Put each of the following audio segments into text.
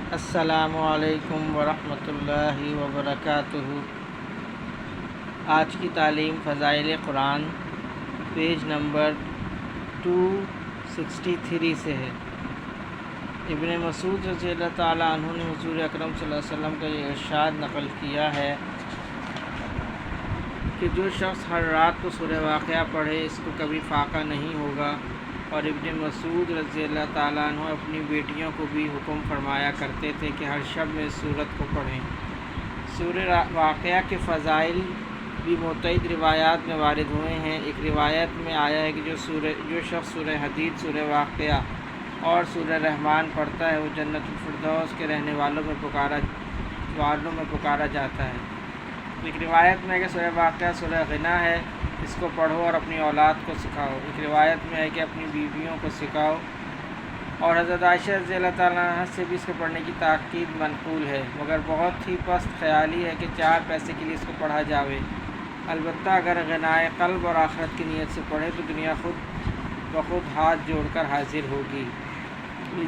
السلام علیکم ورحمۃ اللہ وبرکاتہ۔ آج کی تعلیم فضائل قرآن پیج نمبر 263 سے ہے۔ ابن مسعود رضی اللہ تعالیٰ عنہ نے حضور اکرم صلی اللہ علیہ وسلم کا یہ ارشاد نقل کیا ہے کہ جو شخص ہر رات کو سورہ واقعہ پڑھے اس کو کبھی فاقہ نہیں ہوگا۔ اور ابن مسعود رضی اللہ تعالیٰ عنہ اپنی بیٹیوں کو بھی حکم فرمایا کرتے تھے کہ ہر شب میں اس سورت کو پڑھیں۔ سورہ واقعہ کے فضائل بھی متعدد روایات میں وارد ہوئے ہیں۔ ایک روایت میں آیا ہے کہ جو شخص سورہ حدید، سورہ واقعہ اور سورہ رحمان پڑھتا ہے وہ جنت الفردوس کے رہنے والوں میں پکارا جاتا ہے۔ ایک روایت میں ہے کہ سورہ واقعہ سورہ غنا ہے، اس کو پڑھو اور اپنی اولاد کو سکھاؤ۔ ایک روایت میں ہے کہ اپنی بیویوں کو سکھاؤ، اور حضرت عائشہ رضی اللہ تعالیٰ عنہ سے بھی اس کے پڑھنے کی تاکید منقول ہے، مگر بہت ہی پست خیالی ہے کہ 4 پیسے کے لیے اس کو پڑھا جاوے۔ البتہ اگر غنائے قلب اور آخرت کی نیت سے پڑھے تو دنیا خود بخود ہاتھ جوڑ کر حاضر ہوگی۔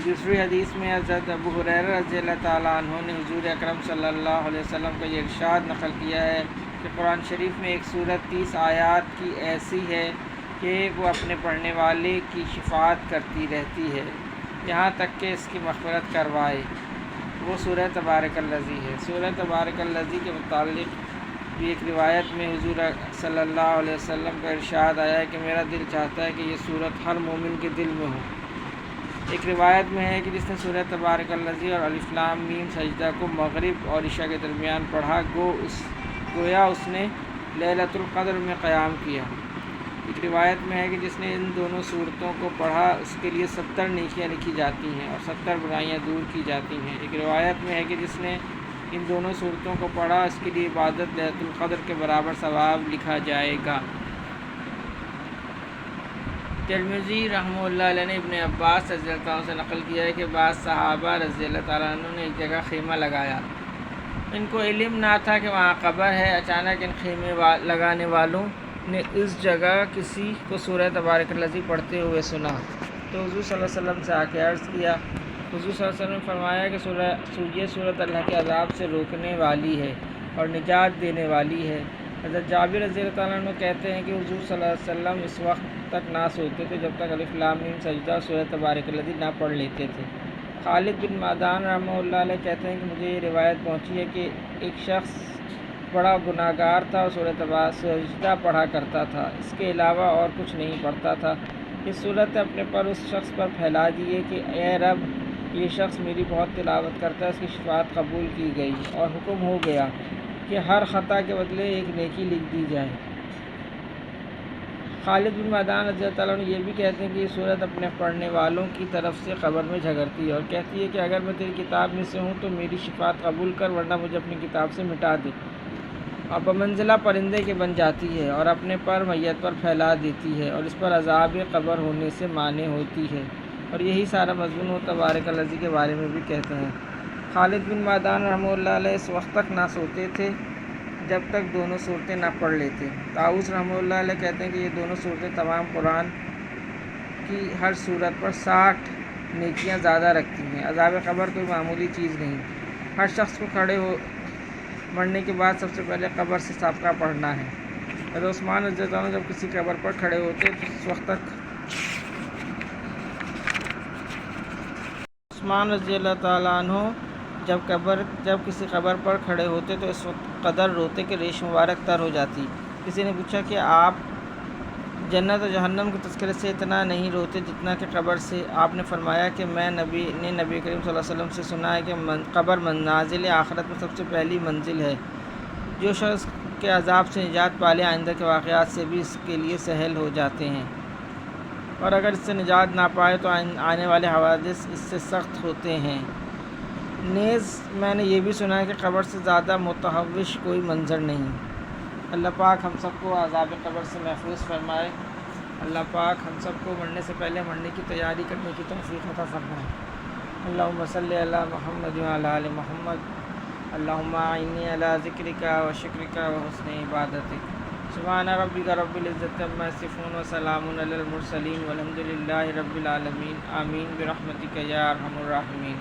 دوسری حدیث میں حضرت ابو ہریرہ رضی اللہ تعالیٰ عنہ نے حضور اکرم صلی اللہ علیہ وسلم کا یہ ارشاد نقل کیا ہے کہ قرآن شریف میں ایک سورت 30 آیات کی ایسی ہے کہ وہ اپنے پڑھنے والے کی شفاعت کرتی رہتی ہے یہاں تک کہ اس کی مغفرت کروائے۔ وہ سورہ تبارک الذی ہے۔ سورہ تبارک الذی کے متعلق بھی ایک روایت میں حضور صلی اللہ علیہ وسلم کا ارشاد آیا ہے کہ میرا دل چاہتا ہے کہ یہ سورت ہر مومن کے دل میں ہو۔ ایک روایت میں ہے کہ جس نے سورہ تبارک الذی اور الف لام میم سجدہ کو مغرب اور عشاء کے درمیان پڑھا گویا اس نے لیلۃ القدر میں قیام کیا۔ ایک روایت میں ہے کہ جس نے ان دونوں صورتوں کو پڑھا اس کے لیے 70 نیکیاں لکھی جاتی ہیں اور 70 برائیاں دور کی جاتی ہیں۔ ایک روایت میں ہے کہ جس نے ان دونوں صورتوں کو پڑھا اس کے لیے عبادت لیلۃ القدر کے برابر ثواب لکھا جائے گا۔ ترمذی رحمہ اللہ علیہ نے ابن عباس رضی اللہ عنہ سے نقل کیا ہے کہ بعض صحابہ رضی اللہ تعالیٰ عنہ نے ایک جگہ خیمہ لگایا۔ ان کو علم نہ تھا کہ وہاں قبر ہے۔ اچانک ان خیمے لگانے والوں نے اس جگہ کسی کو سورہ تبارک الذی پڑھتے ہوئے سنا تو حضور صلی اللہ علیہ وسلم سے آ کے عرض کیا۔ حضور صلی اللہ علیہ وسلم نے فرمایا کہ یہ سورت اللہ کے عذاب سے روکنے والی ہے اور نجات دینے والی ہے۔ حضرت جابر رضی اللہ تعالیٰ عنہ کہتے ہیں کہ حضور صلی اللہ علیہ وسلم اس وقت تک نہ سوتے تھے جب تک الف لام میم سجدہ سورہ تبارک الذی نہ پڑھ لیتے تھے۔ خالد بن معدان رحمہ اللہ علیہ کہتے ہیں کہ مجھے یہ روایت پہنچی ہے کہ ایک شخص بڑا گناہ گار تھا اور سجدہ پڑھا کرتا تھا، اس کے علاوہ اور کچھ نہیں پڑھتا تھا۔ یہ صورت اپنے پر اس شخص پر پھیلا دیے کہ اے رب، یہ شخص میری بہت تلاوت کرتا ہے، اس کی شفاعت قبول کی گئی اور حکم ہو گیا کہ ہر خطا کے بدلے ایک نیکی لکھ دی جائے۔ خالد بن معدان رضی اللہ تعالیٰ عنہ یہ بھی کہتے ہیں کہ یہ صورت اپنے پڑھنے والوں کی طرف سے قبر میں جھگڑتی ہے اور کہتی ہے کہ اگر میں تیری کتاب میں سے ہوں تو میری شفاعت قبول کر، ورنہ مجھے اپنی کتاب سے مٹا دے۔ اور بمنزلہ پرندے کے بن جاتی ہے اور اپنے پر میت پر پھیلا دیتی ہے اور اس پر عذاب قبر ہونے سے مانع ہوتی ہے۔ اور یہی سارا مضمون وہ تبارک الذی کے بارے میں بھی کہتے ہیں۔ خالد بن معدان رحمہ اللہ علیہ اس وقت تک نہ سوتے تھے جب تک دونوں صورتیں نہ پڑھ لیتے۔ طاؤس رحمہ اللہ علیہ کہتے ہیں کہ یہ دونوں صورتیں تمام قرآن کی ہر صورت پر 60 نیکیاں زیادہ رکھتی ہیں۔ عذاب قبر کوئی معمولی چیز نہیں۔ ہر شخص کو مرنے کے بعد سب سے پہلے قبر سے سابقہ پڑھنا ہے۔ حضرت عثمان رضی اللہ عنہ جب کسی قبر پر کھڑے ہوتے تو اس وقت تک عثمان رضی اللہ تعالیٰ عنہ جب کسی قبر پر کھڑے ہوتے تو اس وقت قدر روتے کہ ریش مبارک تر ہو جاتی۔ کسی نے پوچھا کہ آپ جنت و جہنم کے تذکرے سے اتنا نہیں روتے جتنا کہ قبر سے؟ آپ نے فرمایا کہ میں نبی کریم صلی اللہ علیہ وسلم سے سنا ہے کہ قبر منازل آخرت میں سب سے پہلی منزل ہے۔ جو شخص کے عذاب سے نجات پالے آئندہ کے واقعات سے بھی اس کے لیے سہل ہو جاتے ہیں، اور اگر اس سے نجات نہ پائے تو آنے والے حوادث اس سے سخت ہوتے ہیں۔ نیز میں نے یہ بھی سنا ہے کہ قبر سے زیادہ متحوش کوئی منظر نہیں۔ اللہ پاک ہم سب کو عذاب قبر سے محفوظ فرمائے۔ اللہ پاک ہم سب کو مرنے سے پہلے مرنے کی تیاری کرنے کی توفیق عطا فرمائے۔ اللہم صلی علی محمد وعلی آل محمد۔ اللہم اعنی علی ذکرک و شکرک و حسن عبادتک۔ سبحان ربک رب العزۃ عما یصفون وسلام علی المرسلین والحمد للہ رب العالمین۔ آمین برحمتک یا ارحم الراحمین۔